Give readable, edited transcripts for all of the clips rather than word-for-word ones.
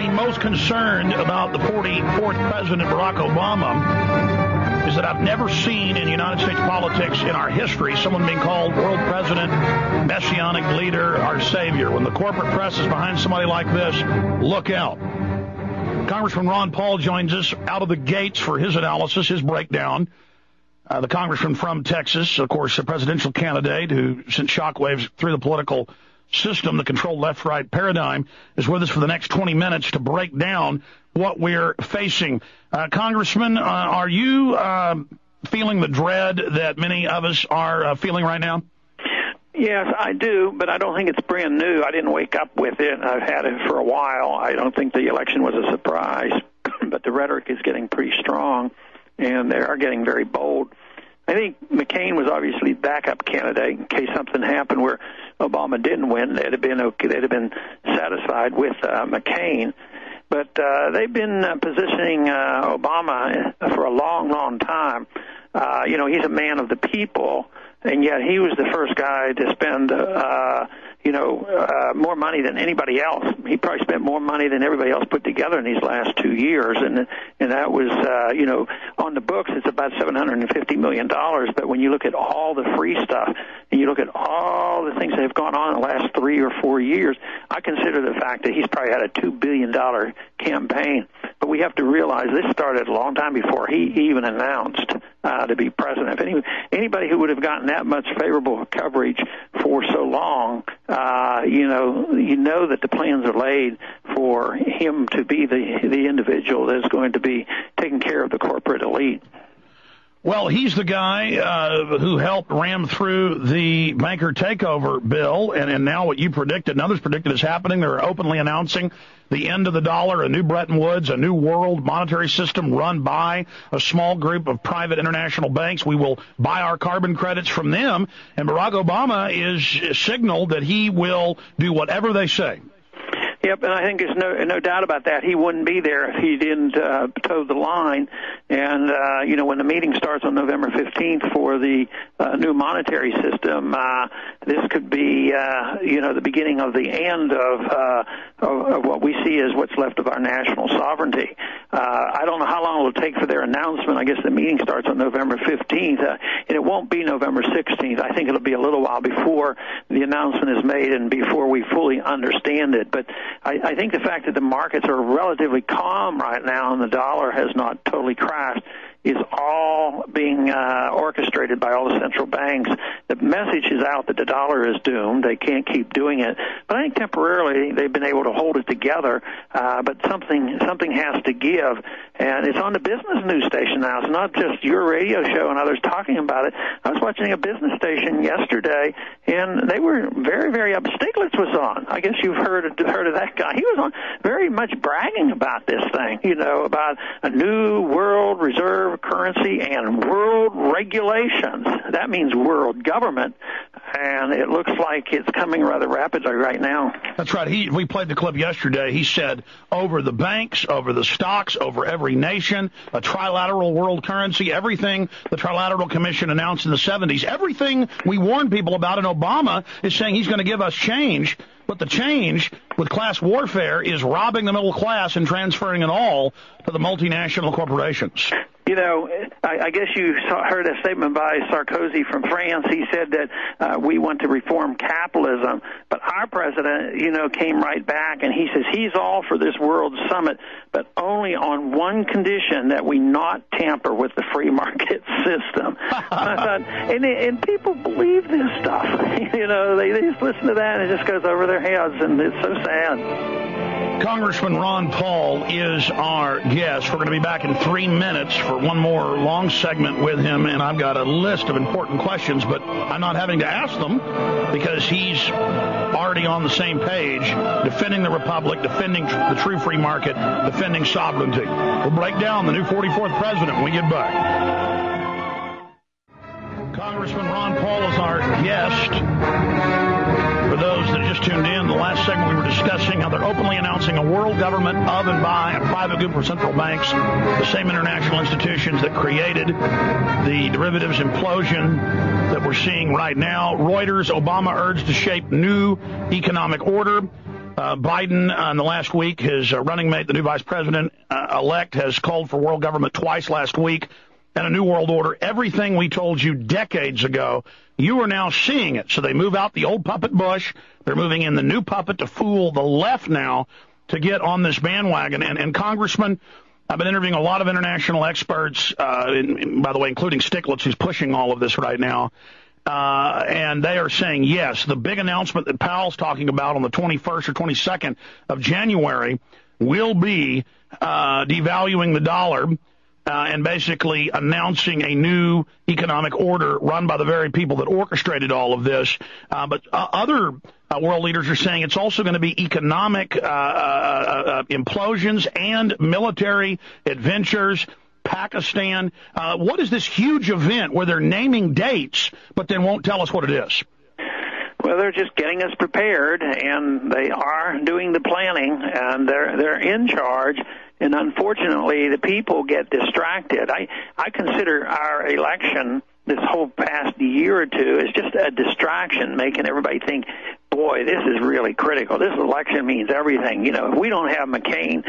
me most concerned about the 44th President Barack Obama is that I've never seen in United States politics in our history someone being called world president, messianic leader, our savior. When the corporate press is behind somebody like this, look out. Congressman Ron Paul joins us out of the gates for his analysis, his breakdown. The congressman from Texas, of course, a presidential candidate who sent shockwaves through the political system, the controlled left-right paradigm, is with us for the next 20 minutes to break down what we're facing. Congressman, are you feeling the dread that many of us are feeling right now? Yes, I do, but I don't think it's brand new. I didn't wake up with it. I've had it for a while. I don't think the election was a surprise, but the rhetoric is getting pretty strong, and they are getting very bold. I think McCain was obviously backup candidate in case something happened where Obama didn't win. They'd have been okay. They'd have been satisfied with McCain. But they've been positioning Obama for a long, long time. He's a man of the people, and yet he was the first guy to spend, more money than anybody else. He probably spent more money than everybody else put together in these last 2 years, and that was, on the books it's about $750 million. But when you look at all the free stuff and you look at all the things that have gone on in the last 3 or 4 years, I consider the fact that he's probably had a $2 billion campaign. But we have to realize this started a long time before he even announced to be president. If anybody who would have gotten that much favorable coverage for so long, you know that the plans are laid for him to be the individual that's going to be taking care of the corporate elite. Well, he's the guy who helped ram through the banker takeover bill, and now what you predicted and others predicted is happening. They're openly announcing the end of the dollar, a new Bretton Woods, a new world monetary system run by a small group of private international banks. We will buy our carbon credits from them, and Barack Obama is signaled that he will do whatever they say. Yep, and I think there's no doubt about that. He wouldn't be there if he didn't toe the line. And, when the meeting starts on November 15th for the new monetary system, this could be, the beginning of the end of what we see as what's left of our national sovereignty. I don't know how long it will take for their announcement. I guess the meeting starts on November 15th, and it won't be November 16th. I think it'll be a little while before the announcement is made and before we fully understand it. But I think the fact that the markets are relatively calm right now and the dollar has not totally crashed is all being orchestrated by all the central banks. The message is out that the dollar is doomed. They can't keep doing it. But I think temporarily they've been able to hold it together, but something has to give. And it's on the business news station now. It's not just your radio show and others talking about it. I was watching a business station yesterday, and they were very, very up. Stiglitz was on. I guess you've heard of that guy. He was on very much bragging about this thing, about a new world reserve currency and world regulations. That means world government, and it looks like it's coming rather rapidly right now. That's right. We played the clip yesterday. He said over the banks, over the stocks, over every nation, a trilateral world currency, everything the Trilateral Commission announced in the 70s, everything we warned people about, and Obama is saying he's going to give us change. But the change with class warfare is robbing the middle class and transferring it all to the multinational corporations. I guess you heard a statement by Sarkozy from France. He said that we want to reform capitalism. But our president, came right back, and he says he's all for this world summit, but only on one condition, that we not tamper with the free market system. I thought, and people believe this stuff. They just listen to that, and it just goes over their heads, and it's so sad. Congressman Ron Paul is our guest. We're going to be back in 3 minutes for one more long segment with him, and I've got a list of important questions, but I'm not having to ask them because he's already on the same page, defending the republic, defending the true free market, defending sovereignty. We'll break down the new 44th president when we get back. Congressman Ron Paul is our guest. For those that just tuned in, the last segment we were discussing how they're openly announcing a world government of and by a private group of central banks, the same international institutions that created the derivatives implosion that we're seeing right now. Reuters, Obama urged to shape new economic order. Biden, in the last week, his running mate, the new vice president-elect, has called for world government twice last week and a new world order. Everything we told you decades ago, you are now seeing it. So they move out the old puppet Bush. They're moving in the new puppet to fool the left now to get on this bandwagon. And Congressman, I've been interviewing a lot of international experts, by the way, including Stiglitz, who's pushing all of this right now. And they are saying, yes, the big announcement that Powell's talking about on the 21st or 22nd of January will be devaluing the dollar and basically announcing a new economic order run by the very people that orchestrated all of this. But other world leaders are saying it's also going to be economic implosions and military adventures. Pakistan. What is this huge event where they're naming dates but then won't tell us what it is? Well, they're just getting us prepared, and they are doing the planning, and they're in charge. And unfortunately, the people get distracted. I consider our election this whole past year or two is just a distraction, making everybody think, boy, this is really critical. This election means everything. You know, if we don't have McCain,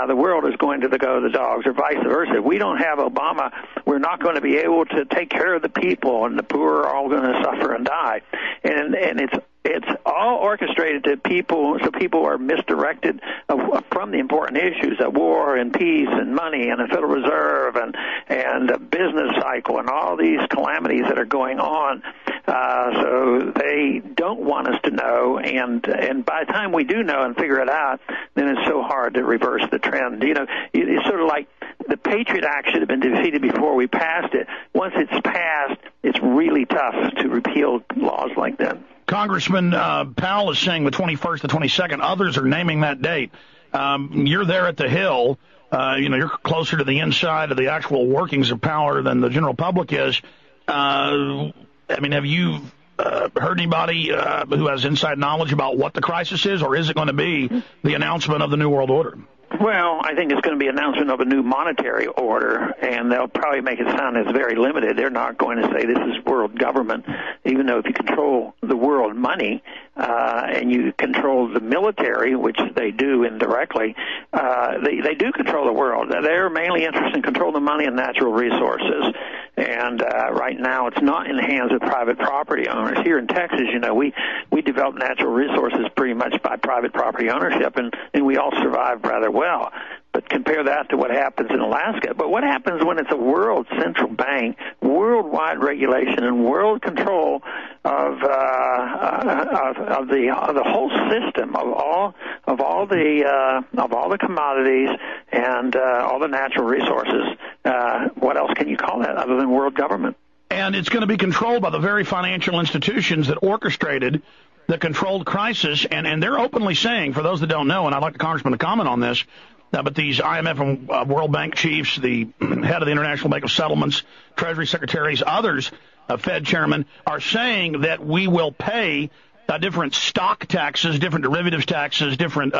the world is going to go to the dogs, or vice versa. If we don't have Obama, we're not going to be able to take care of the people, and the poor are all going to suffer and die. And it's all orchestrated to people, so people are misdirected from the important issues of war and peace and money and the Federal Reserve and the business cycle and all these calamities that are going on. So they don't want us to know, and by the time we do know and figure it out, then it's so hard to reverse the trend. You know, it's sort of like the Patriot Act should have been defeated before we passed it. Once it's passed, it's really tough to repeal laws like that. Congressman Powell is saying the 21st, the 22nd. Others are naming that date. You're there at the Hill. You're closer to the inside of the actual workings of power than the general public is. Have you heard anybody who has inside knowledge about what the crisis is, or is it going to be the announcement of the New World Order? Well, I think it's going to be an announcement of a new monetary order, and they'll probably make it sound as very limited. They're not going to say this is world government, even though if you control the world money and you control the military, which they do indirectly, they do control the world. They're mainly interested in controlling the money and natural resources. And right now, it's not in the hands of private property owners. Here in Texas, we develop natural resources pretty much by private property ownership, and we all survive rather well. But compare that to what happens in Alaska. But what happens when it's a world central bank, worldwide regulation, and world control of the whole system of all the commodities and all the natural resources? What else can you call that other than world government? And it's going to be controlled by the very financial institutions that orchestrated the controlled crisis. And they're openly saying, for those that don't know, and I'd like the Congressman to comment on this, but these IMF and World Bank chiefs, the head of the International Bank of Settlements, Treasury secretaries, others, Fed chairmen, are saying that we will pay different stock taxes, different derivatives taxes, different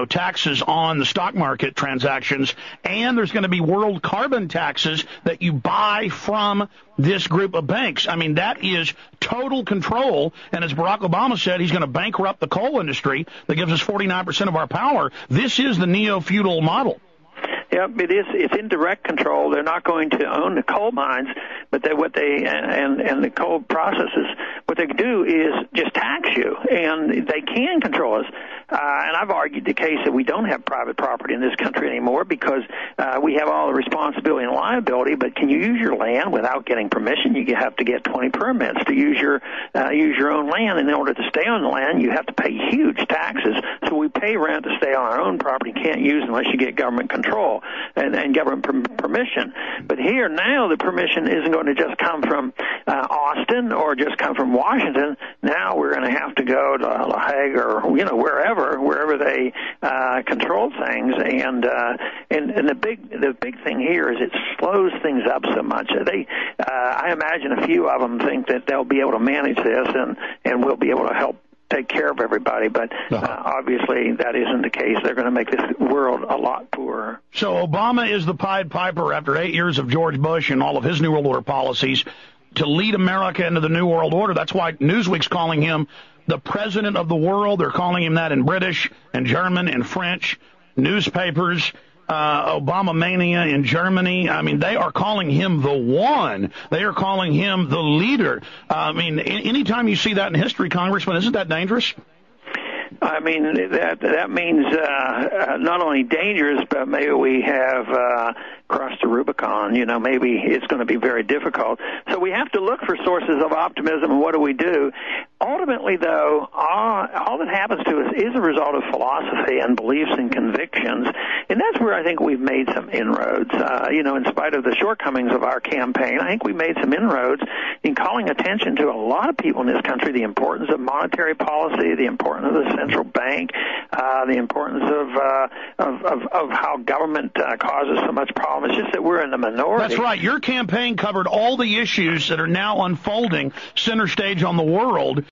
taxes on the stock market transactions, and there's going to be world carbon taxes that you buy from this group of banks. I mean, that is total control, and as Barack Obama said, he's going to bankrupt the coal industry that gives us 49% of our power. This is the neo-feudal model. Yep, it is. It's indirect control. They're not going to own the coal mines, but and the coal processes. What they do is just tax you, and they can control us. And I've argued the case that we don't have private property in this country anymore because we have all the responsibility and liability. But can you use your land without getting permission? You have to get 20 permits to use your own land. And in order to stay on the land, you have to pay huge taxes. So we pay rent to stay on our own property. Can't use unless you get government control and government permission. But here now, the permission isn't going to just come from Austin or just come from Washington. Now we're going to have to go to La Hague or wherever they control things. And the big thing here is it slows things up so much. I imagine a few of them think that they'll be able to manage this and we'll be able to help take care of everybody, but obviously that isn't the case. They're going to make this world a lot poorer. So Obama is the Pied Piper after 8 years of George Bush and all of his New World Order policies to lead America into the New World Order. That's why Newsweek's calling him the president of the world. They're calling him that in British and German and French newspapers. Obama mania in Germany. I mean, they are calling him the one. They are calling him the leader. I mean, anytime you see that in history, Congressman, isn't that dangerous? I mean, that means not only dangerous, but maybe we have crossed the Rubicon. You know, maybe it's going to be very difficult. So we have to look for sources of optimism, and what do we do? Ultimately, though, all that happens to us is a result of philosophy and beliefs and convictions, and that's where I think we've made some inroads. You know, in spite of the shortcomings of our campaign, I think we made some inroads in calling attention to a lot of people in this country the importance of monetary policy, the importance of the central bank, the importance of how government causes so much problem. It's just that we're in the minority. That's right. Your campaign covered all the issues that are now unfolding center stage on the world.